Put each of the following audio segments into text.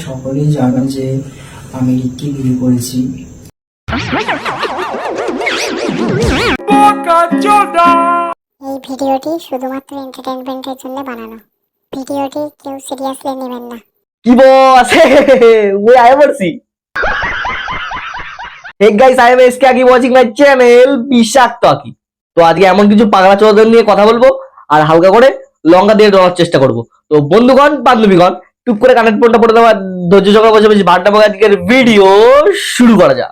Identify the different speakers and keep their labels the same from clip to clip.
Speaker 1: সকলেই জানো যে আমি রিককে বিয়ে করেছি।
Speaker 2: এই ভিডিওটি শুধুমাত্র এন্টারটেইনমেন্টের জন্য বানানো। ভিডিওটি কেউ সিরিয়াসলি নেবেন না।
Speaker 3: কি বস ওই আয় পড়ছি। Hey guys, I am SK Aki watching my channel বিষাক্ত আকি। তো আজকে এমন কিছু পাগলা চোদাদের নিয়ে কথা বলবো আর হালকা করে লঙ্কা দিয়ে দেওয়ার চেষ্টা করব। তো বন্ধুগণ বান্ধবীগণ টুক করে কানেক্ট ফোনটা পড়ে দেওয়া ধৈর্য সহকারে বসে বসে ভাট্টা পাকা আজকের ভিডিও শুরু করা যাক।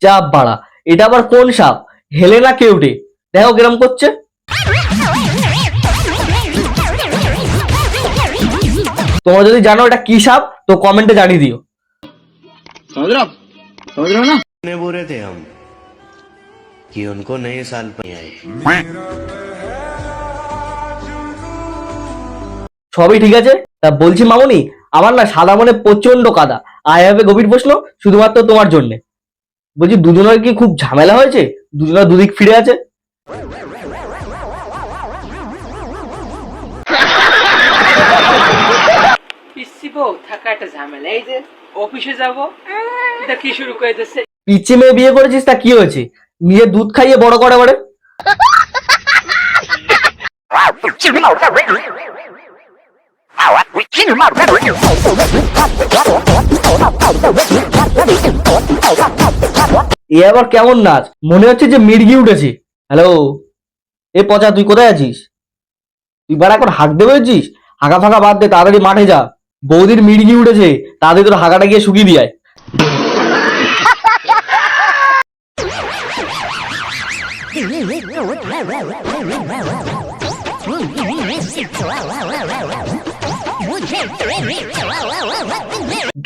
Speaker 3: চাপ বাড়া, এটা আবার কোন সাপ? হেলেনা কেউটে, দেখো কিরম করছে। তোমরা যদি জানো এটা কি সাপ তো কমেন্টে জানিয়ে দিও।
Speaker 4: बोल रहे थे हम कि उनको नए साल पर आए।
Speaker 3: সবই ঠিক আছে, তা বলছি মামুনি, আমার না সাদা মনে প্রচন্ড কাদা। আই হ্যাভ এ গভীর প্রশ্ন শুধুমাত্র তোমার জন্য। বলছি দুজনের কি খুব ঝামেলা হয়েছে? দুজনের দুদিক ফিরে আছে।
Speaker 5: পিসি বউ থাকা একটা ঝামেলা। এই যে অফিসে যাব এটা কি শুরু করে দিচ্ছে।
Speaker 3: পিচ্ছি মেয়ে বিয়ে করেছিস তা কি হয়েছে? নিজে দুধ খাইয়ে বড় করে বাড়ে। এ আবার কেমন নাচ? মনে হচ্ছে যে মির্গি উঠেছে। হ্যালো এ পচা, তুই কোথায় আছিস? তুই বাড়া এখন হাঁক দেবে হয়েছিস? হাঁকা ফাঁকা বাদ দে, তাড়াতাড়ি মাঠে যা। বৌদির মির্গি উঠেছে, তাড়াতাড়ি তোর হাঁকাটা গিয়ে শুকিয়ে দিয়ে আয়।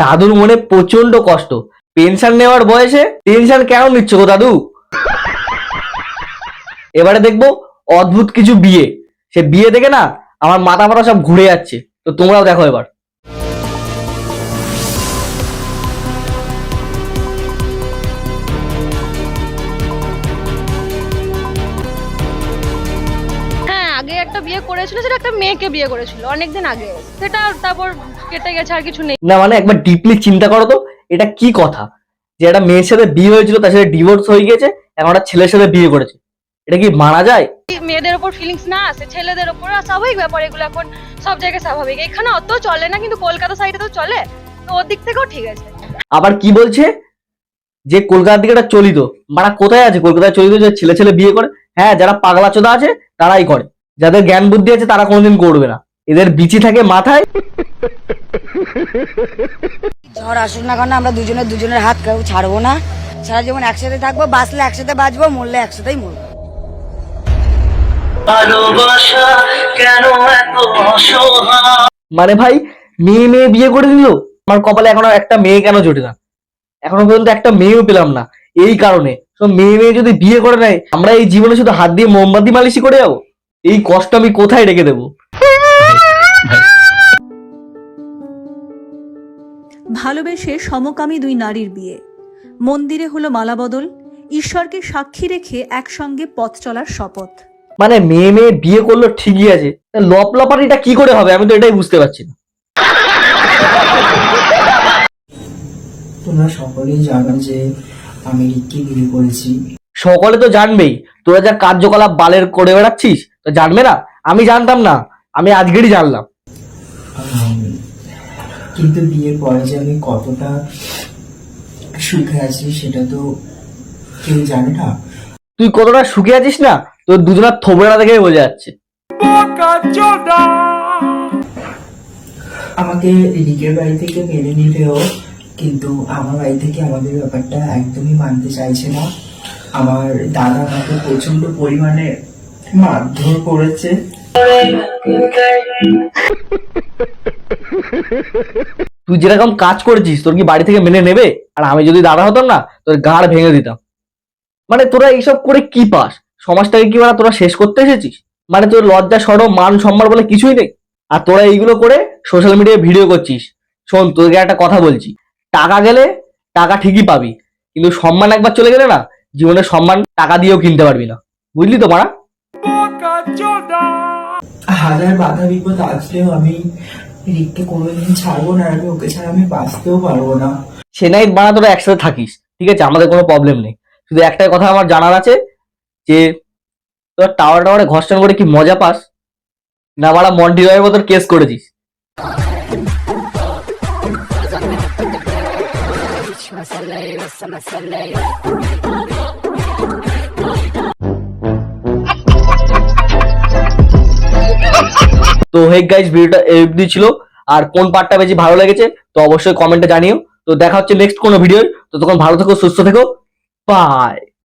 Speaker 3: দাদুর মনে প্রচন্ড কষ্ট। পেনশন নেওয়ার বয়সে টেনশন কেন নিচ্ছ গো দাদু? এবারে দেখবো অদ্ভুত কিছু বিয়ে। সে বিয়ে দেখে না আমার মাথা মাথা সব ঘুরে যাচ্ছে। তো তোমরাও দেখো এবার।
Speaker 6: হ্যাঁ, আগে একটা বিয়ে করেছিল, সেটা একটা মেয়েকে বিয়ে করেছিল অনেকদিন আগে। সেটা তারপর কেটে গেছে, আর কিছু নেই।
Speaker 3: না মানে একবার ডিপলি চিন্তা করো তো, এটা কি কথা যে একটা মেয়ের সাথে বিয়ে হয়েছিল, তার সাথে ডিভোর্স হয়ে গেছে, এখন একটা ছেলের সাথে বিয়ে করেছে। এটা কি মানা যায়?
Speaker 6: মেয়েদের ওপর ফিলিংস না আসে ছেলেদের ওপর, স্বাভাবিক ব্যাপার এগুলো। এখন সব জায়গায় স্বাভাবিক, এখানে অত চলে না, কিন্তু কলকাতা সাইডে তো চলে। তো ওর দিক থেকেও ঠিক আছে।
Speaker 3: আবার কি বলছে যে কলকাতার দিকে একটা চলিত, মানে কোথায় আছে কলকাতায় চলিত যে ছেলে ছেলে বিয়ে করে? হ্যাঁ, যারা পাগলা চোদা আছে তারাই করে, যাদের জ্ঞান বুদ্ধি আছে তারা কোনোদিন করবে না। এদের বিচি থাকে মাথায়।
Speaker 7: ঝড় আসুক না কেন আমরা দুজনের হাত কেউ ছাড়বো না। সারা জীবন একসাথে থাকবো, বাঁচলে একসাথে বাঁচবো, মরলে একসাথেই মরবো।
Speaker 3: মানে ভাই মেয়ে মেয়ে বিয়ে করে দিল, আমার কপালে এখনো একটা মেয়ে কেন জোটে না? এখনো পর্যন্ত একটা মেয়েও পেলাম না। এই কারণে সব মেয়ে মেয়ে যদি বিয়ে করে নেয়, আমরা এই জীবনে শুধু হাত দিয়ে মোমবাতি মালিশি করে যাবো। এই কষ্ট আমি কোথায় রেখে দেবো?
Speaker 8: ভালোবেসে সমকামী দুই নারীর বিয়ে, মন্দিরে হলো মালাবদল, ঈশ্বরকে সাক্ষী রেখে একসঙ্গে পথ চলার শপথ।
Speaker 3: মানে মেয়ে মেয়ে বিয়ে করলো ঠিকই আছে, লপলাপাটিটা কি করে হবে? আমি তো এটাই বুঝতে পারছি না।
Speaker 1: তোমরা সকলেই জানো যে আমি রিককে বিয়ে করেছি।
Speaker 3: সকলে তো জানবেই, তোরা যা কার্যকলাপ বালের করে বেড়াচ্ছিস তো জানবে না? আমি জানতাম না, আমি আজকেরই জানলাম।
Speaker 1: কিন্তু বিয়ের পরে যে আমি কতটা সুখে আছি সেটা তো কেউ জানে না।
Speaker 3: তুই কতটা সুখে আছিস না তোর দুজনের থোবড়া দেখে বোঝা যাচ্ছে।
Speaker 1: আমাকে রিকের বাড়ি থেকে মেনে নিলেও কিন্তু আমার বাড়ি থেকে আমাদের ব্যাপারটা একদমই মানতে চাইছে না। আমার দাদা আমাকে প্রচন্ড পরিমাণে মারধর করেছে।
Speaker 3: তুই যেরকম কাজ করেছিস তোর কি বাড়ি থেকে মেনে নেবে? আর আমি যদি দাদা হতাম না তোর ঘাড় ভেঙে দিতাম। মানে তোরা এইসব করে কি পাস? সমাজটাকে কি মানে তোরা শেষ করতে এসেছিস? মানে তোর লজ্জা সরম মান সম্মান বলে কিছুই নেই, আর তোরা এইগুলো করে সোশ্যাল মিডিয়ায় ভিডিও করছিস। শোন তোদেরকে একটা কথা বলছি, টাকা গেলে টাকা ঠিকই পাবি, কিন্তু সম্মান একবার চলে গেলে না, জীবনের সম্মান টাকা দিয়েও কিনতে পারবি না। বুঝলি তো মারা?
Speaker 1: হাজার বাধা বিপদ আসলেও আমি রিককে কোনোদিন ছাড়বো না, আর আমি ওকে ছাড়া আমি বাঁচতেও পারবো না।
Speaker 3: সে নাই বানা, তোরা একসাথে থাকিস, ঠিক আছে, আমাদের কোনো প্রবলেম নেই। শুধু একটাই কথা আমার জানার আছে যে তোরা টাওয়ারে ঘর্ষণ করে কি মজা পাস, না মারা মন্টি রয়ের মতন কেস করেছিস? তো হেক গাইস, ভিডিওটা এই অবধি ছিল। আর কোন পার্টটা বেশি ভালো লেগেছে তো অবশ্যই কমেন্টে জানিও। তো দেখা হচ্ছে নেক্সট কোনো ভিডিও। তো তখন ভালো থেকো, সুস্থ থেকো, বাই।